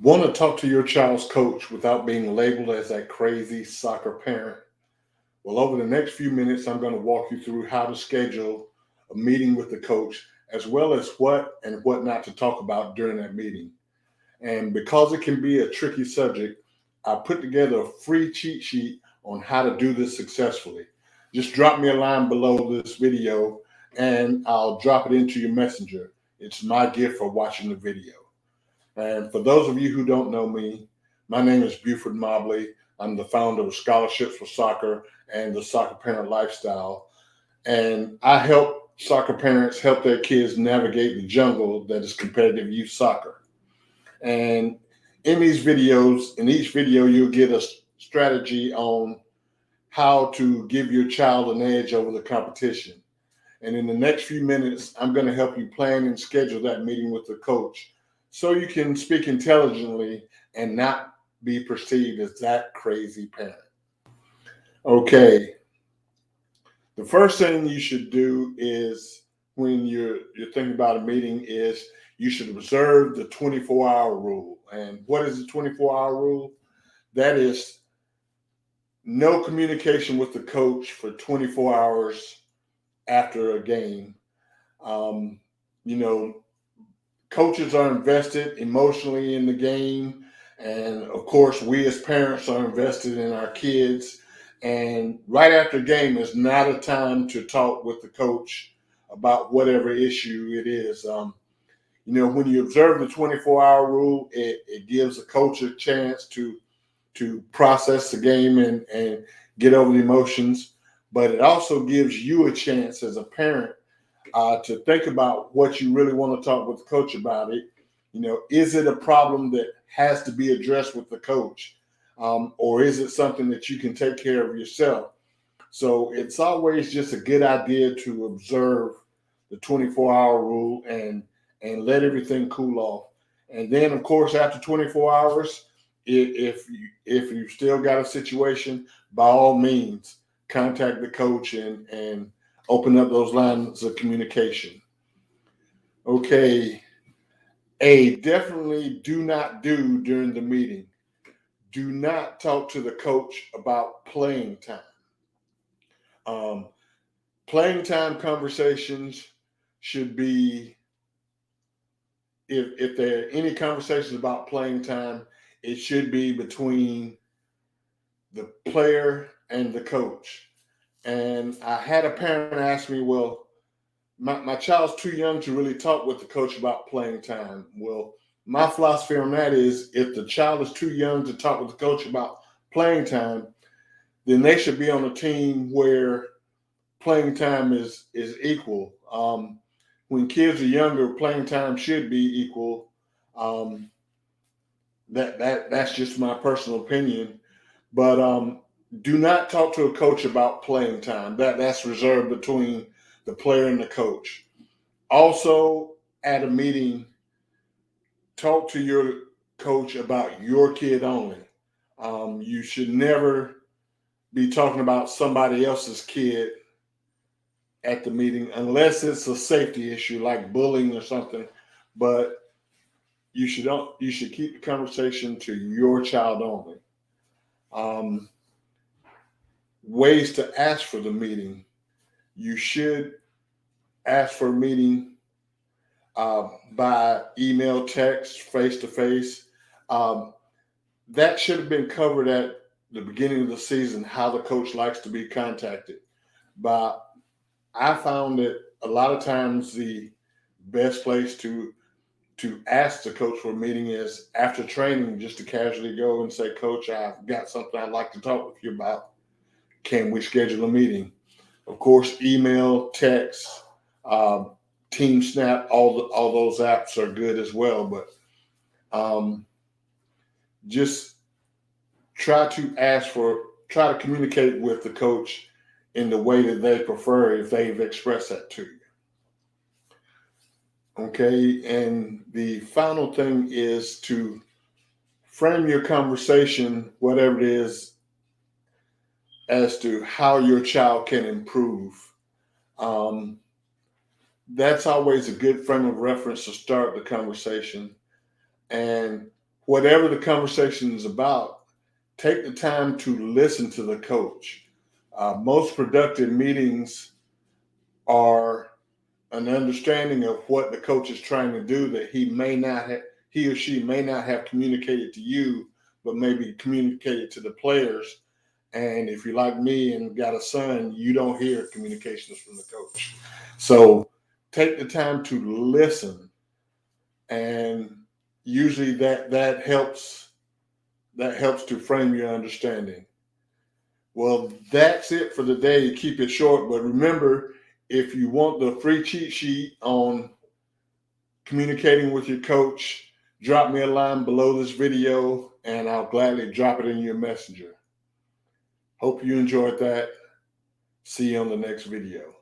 Want to talk to your child's coach without being labeled as that crazy soccer parent? Well, over the next few minutes, I'm going to walk you through how to schedule a meeting with the coach, as well as what and what not to talk about during that meeting. And because it can be a tricky subject, I put together a free cheat sheet on how to do this successfully. Just drop me a line below this video and I'll drop it into your messenger. It's my gift for watching the video. And for those of you who don't know me, my name is Buford Mobley. I'm the founder of Scholarships for Soccer and the Soccer Parent Lifestyle. And I help soccer parents help their kids navigate the jungle that is competitive youth soccer. And in each video, you'll get a strategy on how to give your child an edge over the competition. And in the next few minutes, I'm going to help you plan and schedule that meeting with the coach so you can speak intelligently and not be perceived as that crazy parent. Okay, the first thing you should do is when you're thinking about a meeting is you should observe the 24-hour rule. And what is the 24-hour rule? That is no communication with the coach for 24 hours after a game. Um, you know, Coaches are invested emotionally in the game. And of course, we as parents are invested in our kids. And right after the game is not a time to talk with the coach about whatever issue it is. When you observe the 24-hour rule, it gives a coach a chance to process the game and get over the emotions. But it also gives you a chance as a parent to think about what you really want to talk with the coach about it. Is it a problem that has to be addressed with the coach? Or is it something that you can take care of yourself? So it's always just a good idea to observe the 24-hour rule and let everything cool off. And then, of course, after 24 hours, if you still got a situation, by all means, contact the coach and open up those lines of communication. Okay, definitely do not do during the meeting. Do not talk to the coach about playing time. Um, Playing time conversations should be, if there are any conversations about playing time, it should be between the player and the coach. And I had a parent ask me, well, my child's too young to really talk with the coach about playing time. Well, my philosophy on that is if the child is too young to talk with the coach about playing time, then they should be on a team where playing time is equal. When kids are younger, playing time should be equal. Um, that's just my personal opinion. But do not talk to a coach about playing time. That's reserved between the player and the coach. Also, at a meeting, talk to your coach about your kid only. You should never be talking about somebody else's kid at the meeting unless it's a safety issue like bullying or something. But you should keep the conversation to your child only. Um, Ways to ask for the meeting. You should ask for a meeting by email, text, face to face. That should have been covered at the beginning of the season, how the coach likes to be contacted. But I found that a lot of times the best place to ask the coach for a meeting is after training, just to casually go and say, Coach, I've got something I'd like to talk with you about. Can we schedule a meeting? Of course, email, text, um, Team Snap, all those apps are good as well. But um, just try to communicate with the coach in the way that they prefer if they've expressed that to you. Okay, and the final thing is to frame your conversation, whatever it is, as to how your child can improve. Um, that's always a good frame of reference to start the conversation. And whatever the conversation is about, take the time to listen to the coach. Most productive meetings are an understanding of what the coach is trying to do that he or she may not have communicated to you, but maybe communicated to the players. And if you're like me and got a son, you don't hear communications from the coach. So take the time to listen, and usually that helps to frame your understanding. Well, that's it for the day. Keep it short, but remember, if you want the free cheat sheet on communicating with your coach, drop me a line below this video and I'll gladly drop it in your messenger. Hope you enjoyed that. See you on the next video.